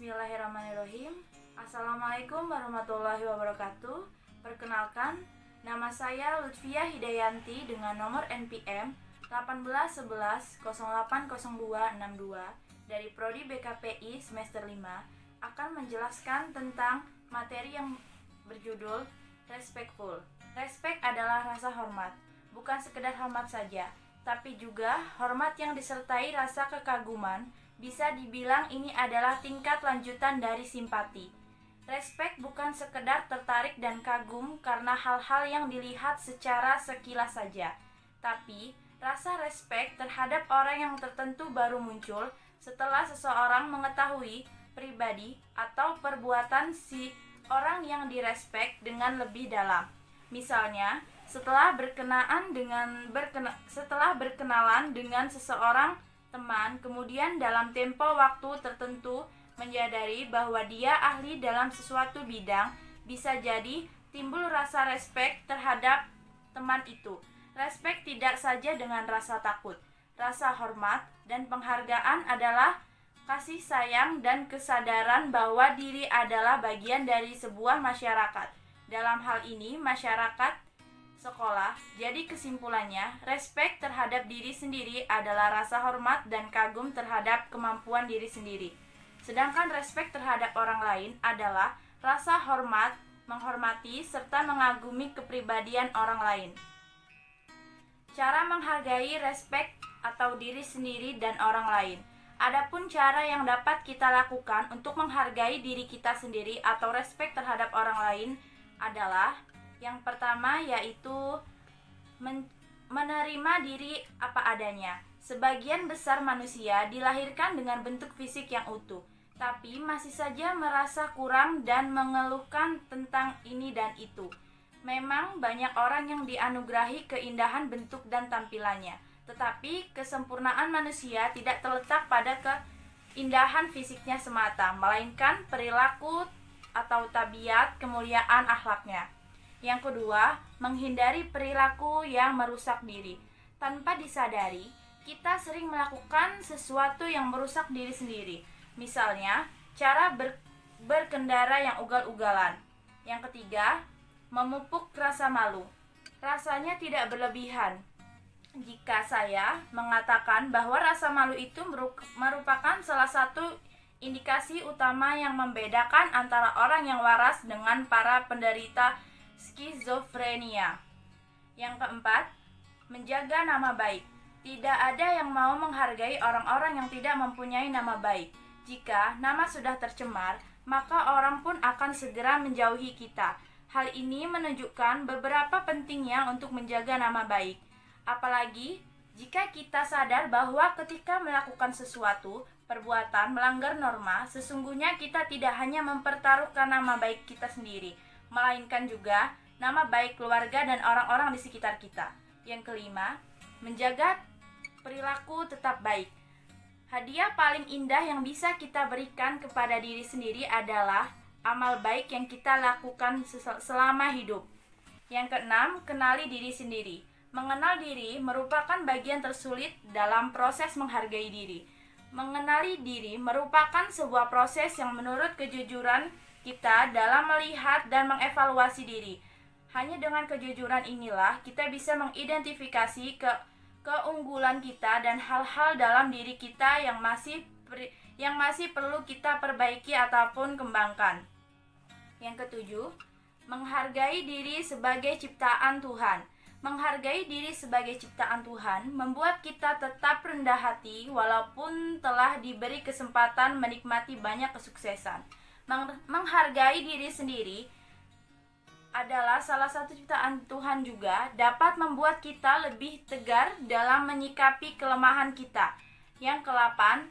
Bismillahirrahmanirrahim. Assalamualaikum warahmatullahi wabarakatuh. Perkenalkan, nama saya Lutfia Hidayanti dengan nomor NPM 1811080262 dari Prodi BKPI semester 5 akan menjelaskan tentang materi yang berjudul Respectful. Respect adalah rasa hormat, bukan sekedar hormat saja, tapi juga hormat yang disertai rasa kekaguman. Bisa dibilang ini adalah tingkat lanjutan dari simpati. Respect bukan sekedar tertarik dan kagum karena hal-hal yang dilihat secara sekilas saja, tapi rasa respect terhadap orang yang tertentu baru muncul setelah seseorang mengetahui pribadi atau perbuatan si orang yang direspek dengan lebih dalam. Misalnya, setelah berkenalan dengan seseorang teman, kemudian dalam tempo waktu tertentu menyadari bahwa dia ahli dalam sesuatu bidang, bisa jadi timbul rasa respek terhadap teman itu. Respek tidak saja dengan rasa takut, rasa hormat dan penghargaan adalah kasih sayang dan kesadaran bahwa diri adalah bagian dari sebuah masyarakat. Dalam hal ini, masyarakat sekolah. Jadi kesimpulannya, respek terhadap diri sendiri adalah rasa hormat dan kagum terhadap kemampuan diri sendiri. Sedangkan respek terhadap orang lain adalah rasa hormat, menghormati, serta mengagumi kepribadian orang lain. Cara menghargai respek atau diri sendiri dan orang lain. Adapun cara yang dapat kita lakukan untuk menghargai diri kita sendiri atau respek terhadap orang lain adalah yang pertama yaitu menerima diri apa adanya. Sebagian besar manusia dilahirkan dengan bentuk fisik yang utuh, tapi masih saja merasa kurang dan mengeluhkan tentang ini dan itu. Memang banyak orang yang dianugerahi keindahan bentuk dan tampilannya, tetapi kesempurnaan manusia tidak terletak pada keindahan fisiknya semata, melainkan perilaku atau tabiat kemuliaan akhlaknya. Yang kedua, menghindari perilaku yang merusak diri. Tanpa disadari, kita sering melakukan sesuatu yang merusak diri sendiri. Misalnya, cara berkendara yang ugal-ugalan. Yang ketiga, memupuk rasa malu. Rasanya tidak berlebihan. Jika saya mengatakan bahwa rasa malu itu merupakan salah satu indikasi utama yang membedakan antara orang yang waras dengan para penderita skizofrenia. Yang keempat, menjaga nama baik. Tidak ada yang mau menghargai orang-orang yang tidak mempunyai nama baik. Jika nama sudah tercemar, maka orang pun akan segera menjauhi kita. Hal ini menunjukkan beberapa pentingnya untuk menjaga nama baik. Apalagi jika kita sadar bahwa ketika melakukan sesuatu perbuatan melanggar norma, sesungguhnya kita tidak hanya mempertaruhkan nama baik kita sendiri, melainkan juga nama baik keluarga dan orang-orang di sekitar kita. Yang kelima, menjaga perilaku tetap baik. Hadiah paling indah yang bisa kita berikan kepada diri sendiri adalah amal baik yang kita lakukan selama hidup. Yang keenam, kenali diri sendiri. Mengenal diri merupakan bagian tersulit dalam proses menghargai diri. Mengenali diri merupakan sebuah proses yang menurut kejujuran kita dalam melihat dan mengevaluasi diri. Hanya dengan kejujuran inilah kita bisa mengidentifikasi keunggulan kita dan hal-hal dalam diri kita yang masih perlu kita perbaiki ataupun kembangkan. Yang ketujuh, menghargai diri sebagai ciptaan Tuhan. Menghargai diri sebagai ciptaan Tuhan membuat kita tetap rendah hati walaupun telah diberi kesempatan menikmati banyak kesuksesan. Menghargai diri sendiri adalah salah satu ciptaan Tuhan juga dapat membuat kita lebih tegar dalam menyikapi kelemahan kita. Yang ke-8,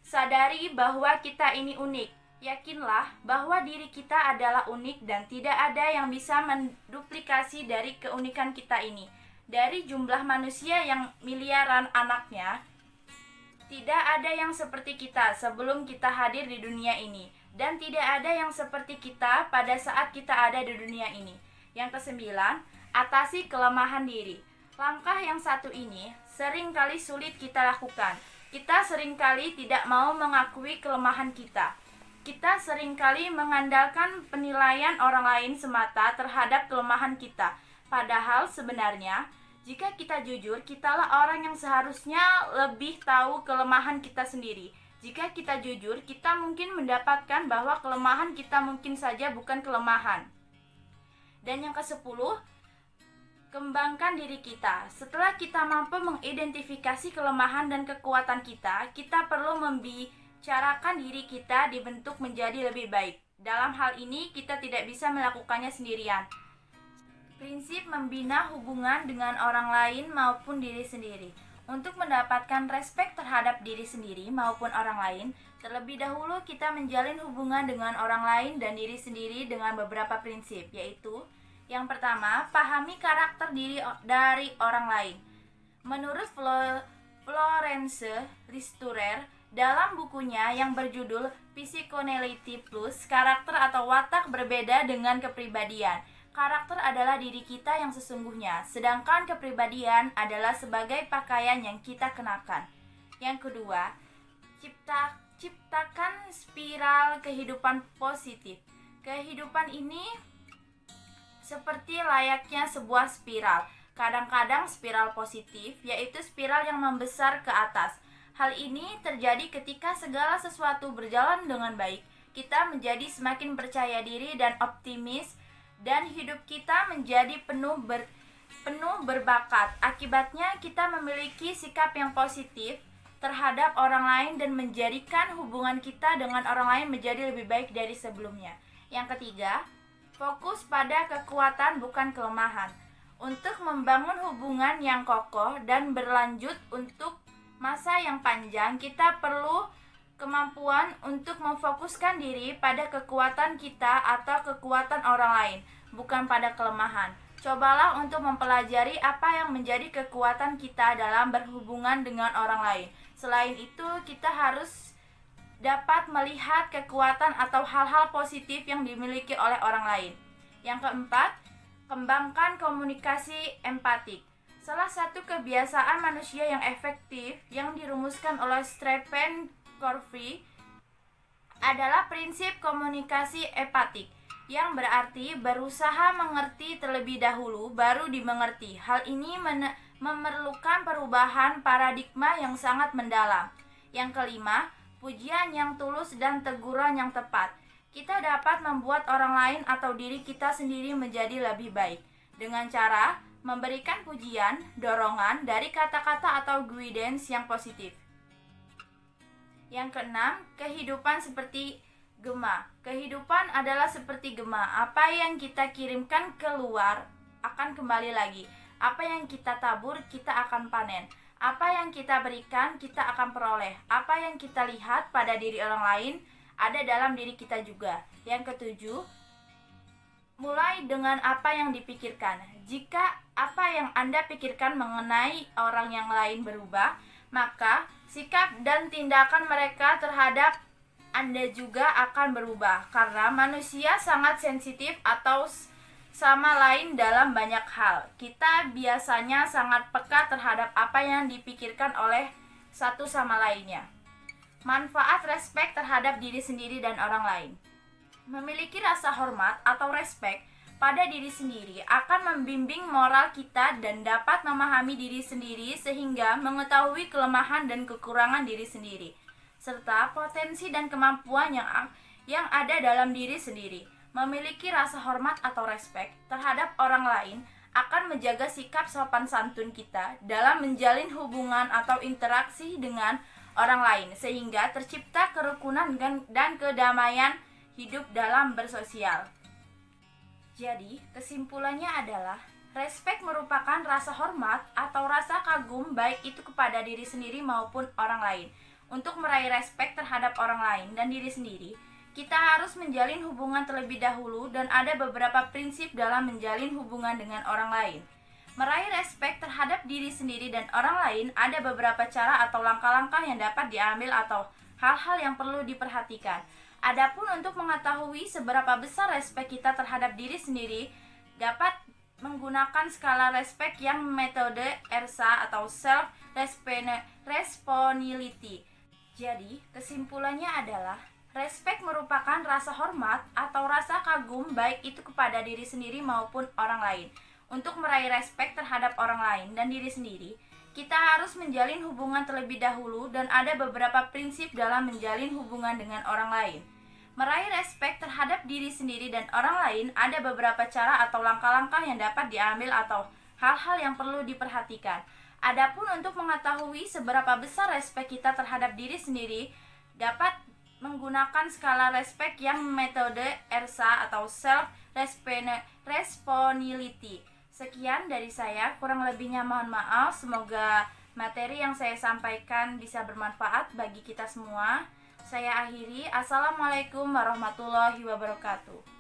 sadari bahwa kita ini unik. Yakinlah bahwa diri kita adalah unik dan tidak ada yang bisa menduplikasi dari keunikan kita ini. Dari jumlah manusia yang miliaran anaknya, tidak ada yang seperti kita sebelum kita hadir di dunia ini. Dan tidak ada yang seperti kita pada saat kita ada di dunia ini. Yang kesembilan, atasi kelemahan diri. Langkah yang satu ini seringkali sulit kita lakukan. Kita seringkali tidak mau mengakui kelemahan kita. kita seringkali mengandalkan penilaian orang lain semata terhadap kelemahan kita. Padahal sebenarnya, jika kita jujur, kitalah orang yang seharusnya lebih tahu kelemahan kita sendiri. Jika kita jujur, kita mungkin mendapatkan bahwa kelemahan kita mungkin saja bukan kelemahan. Dan yang ke-10, kembangkan diri kita. Setelah kita mampu mengidentifikasi kelemahan dan kekuatan kita, kita perlu membicarakan diri kita dibentuk menjadi lebih baik. Dalam hal ini, kita tidak bisa melakukannya sendirian. Prinsip membina hubungan dengan orang lain maupun diri sendiri. Untuk mendapatkan respek terhadap diri sendiri maupun orang lain, terlebih dahulu kita menjalin hubungan dengan orang lain dan diri sendiri dengan beberapa prinsip, yaitu yang pertama, pahami karakter diri dari orang lain. Menurut Florence Listurer, dalam bukunya yang berjudul Psychoanalysis Plus, karakter atau watak berbeda dengan kepribadian. Karakter adalah diri kita yang sesungguhnya, sedangkan kepribadian adalah sebagai pakaian yang kita kenakan. Yang kedua, ciptakan spiral kehidupan positif. Kehidupan ini seperti layaknya sebuah spiral. Kadang-kadang spiral positif, yaitu spiral yang membesar ke atas. Hal ini terjadi ketika segala sesuatu berjalan dengan baik. Kita menjadi semakin percaya diri dan optimis, dan hidup kita menjadi penuh berbakat. Akibatnya kita memiliki sikap yang positif terhadap orang lain dan menjadikan hubungan kita dengan orang lain menjadi lebih baik dari sebelumnya. Yang ketiga, fokus pada kekuatan bukan kelemahan. Untuk membangun hubungan yang kokoh dan berlanjut untuk masa yang panjang, kita perlu kemampuan untuk memfokuskan diri pada kekuatan kita atau kekuatan orang lain, bukan pada kelemahan. Cobalah untuk mempelajari apa yang menjadi kekuatan kita dalam berhubungan dengan orang lain. Selain itu, kita harus dapat melihat kekuatan atau hal-hal positif yang dimiliki oleh orang lain. Yang keempat, kembangkan komunikasi empatik. Salah satu kebiasaan manusia yang efektif yang dirumuskan oleh Stephen Covey adalah prinsip komunikasi empatik, yang berarti berusaha mengerti terlebih dahulu baru dimengerti. Hal ini memerlukan perubahan paradigma yang sangat mendalam. Yang kelima, pujian yang tulus dan teguran yang tepat. Kita dapat membuat orang lain atau diri kita sendiri menjadi lebih baik dengan cara memberikan pujian, dorongan dari kata-kata atau guidance yang positif. Yang keenam, kehidupan seperti gema. Kehidupan adalah seperti gema. Apa yang kita kirimkan keluar akan kembali lagi. Apa yang kita tabur, kita akan panen. Apa yang kita berikan, kita akan peroleh. Apa yang kita lihat pada diri orang lain, ada dalam diri kita juga. Yang ketujuh, mulai dengan apa yang dipikirkan. Jika apa yang Anda pikirkan mengenai orang yang lain berubah, maka sikap dan tindakan mereka terhadap Anda juga akan berubah. Karena manusia sangat sensitif atau sama lain dalam banyak hal. Kita biasanya sangat peka terhadap apa yang dipikirkan oleh satu sama lainnya. Manfaat respek terhadap diri sendiri dan orang lain. Memiliki rasa hormat atau respek pada diri sendiri akan membimbing moral kita dan dapat memahami diri sendiri sehingga mengetahui kelemahan dan kekurangan diri sendiri, serta potensi dan kemampuan yang ada dalam diri sendiri. Memiliki rasa hormat atau respek terhadap orang lain akan menjaga sikap sopan santun kita dalam menjalin hubungan atau interaksi dengan orang lain, sehingga tercipta kerukunan dan kedamaian hidup dalam bersosial. Jadi, kesimpulannya adalah respek merupakan rasa hormat atau rasa kagum baik itu kepada diri sendiri maupun orang lain. Untuk meraih respek terhadap orang lain dan diri sendiri, kita harus menjalin hubungan terlebih dahulu dan ada beberapa prinsip dalam menjalin hubungan dengan orang lain. Meraih respek terhadap diri sendiri dan orang lain ada beberapa cara atau langkah-langkah yang dapat diambil atau hal-hal yang perlu diperhatikan. Adapun untuk mengetahui seberapa besar respek kita terhadap diri sendiri, dapat menggunakan skala respek yang metode ERSA atau Self Responsibility. Jadi, kesimpulannya adalah Respect merupakan rasa hormat atau rasa kagum baik itu kepada diri sendiri maupun orang lain. Untuk meraih respect terhadap orang lain dan diri sendiri, kita harus menjalin hubungan terlebih dahulu dan ada beberapa prinsip dalam menjalin hubungan dengan orang lain. Meraih respect terhadap diri sendiri dan orang lain ada beberapa cara atau langkah-langkah yang dapat diambil atau hal-hal yang perlu diperhatikan. Adapun untuk mengetahui seberapa besar respect kita terhadap diri sendiri, dapat menggunakan skala respect yang metode ERSA atau Self Responsibility. Sekian dari saya, kurang lebihnya mohon maaf. Semoga materi yang saya sampaikan bisa bermanfaat bagi kita semua. Saya akhiri. Assalamualaikum warahmatullahi wabarakatuh.